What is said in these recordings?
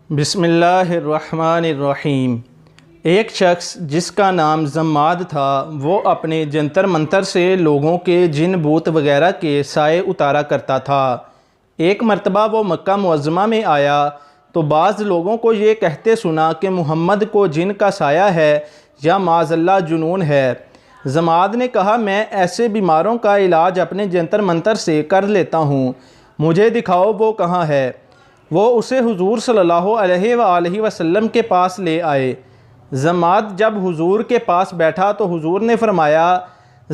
بسم اللہ الرحمن الرحیم۔ ایک شخص جس کا نام زماد تھا وہ اپنے جنتر منتر سے لوگوں کے جن بوت وغیرہ کے سائے اتارا کرتا تھا۔ ایک مرتبہ وہ مکہ معظمہ میں آیا تو بعض لوگوں کو یہ کہتے سنا کہ محمد کو جن کا سایہ ہے یا معاذ اللہ جنون ہے۔ زماد نے کہا، میں ایسے بیماروں کا علاج اپنے جنتر منتر سے کر لیتا ہوں، مجھے دکھاؤ وہ کہاں ہے۔ وہ اسے حضور صلی اللہ علیہ وآلہ وسلم کے پاس لے آئے۔ زماد جب حضور کے پاس بیٹھا تو حضور نے فرمایا،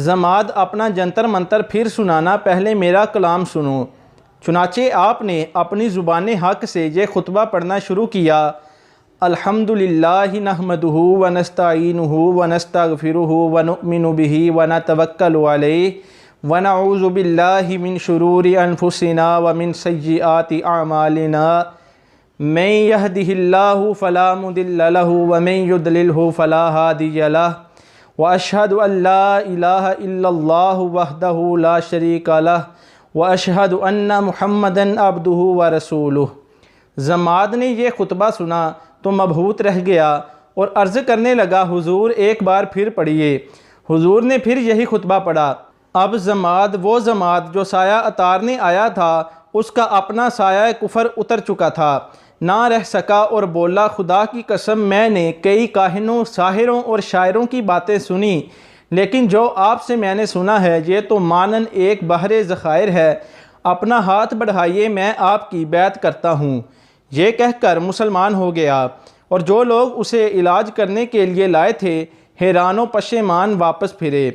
زماد اپنا جنتر منتر پھر سنانا، پہلے میرا کلام سنو۔ چنانچہ آپ نے اپنی زبان حق سے یہ خطبہ پڑھنا شروع کیا، الحمدللہ نحمدہ ونستعینہ ونستغفرہ ونؤمن بہ ونتوکل علیہ ونعوذ باللہ من شرور انفسنا ومن سیئات اعمالنا من یہدہ اللہ فلا مضل لہ ومن یضللہ فلا ہادی لہ واشہد ان لا الہ الا اللہ وحدہ لا شریک لہ واشہد ان محمدا عبدہ ورسولہ۔ زماد نے یہ خطبہ سنا تو مبہوت رہ گیا اور عرض کرنے لگا، حضور ایک بار پھر پڑھیے۔ حضور نے پھر یہی خطبہ پڑھا۔ اب زماد، وہ زماد جو سایہ اتارنے آیا تھا، اس کا اپنا سایہ کفر اتر چکا تھا، نہ رہ سکا اور بولا، خدا کی قسم میں نے کئی کاہنوں، ساحروں اور شاعروں کی باتیں سنی، لیکن جو آپ سے میں نے سنا ہے یہ تو مانند ایک بحر ذخائر ہے، اپنا ہاتھ بڑھائیے میں آپ کی بیعت کرتا ہوں۔ یہ کہہ کر مسلمان ہو گیا، اور جو لوگ اسے علاج کرنے کے لیے لائے تھے حیران و پشیمان واپس پھرے۔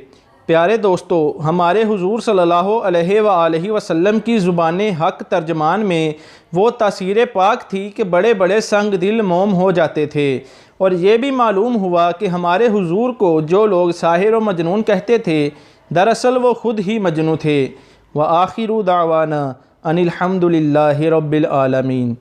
پیارے دوستو، ہمارے حضور صلی اللہ علیہ وآلہ وسلم کی زبان حق ترجمان میں وہ تاثیر پاک تھی کہ بڑے بڑے سنگ دل موم ہو جاتے تھے، اور یہ بھی معلوم ہوا کہ ہمارے حضور کو جو لوگ ساحر و مجنون کہتے تھے دراصل وہ خود ہی مجنون تھے۔ وآخر دعوانا ان الحمد للہ رب العالمین۔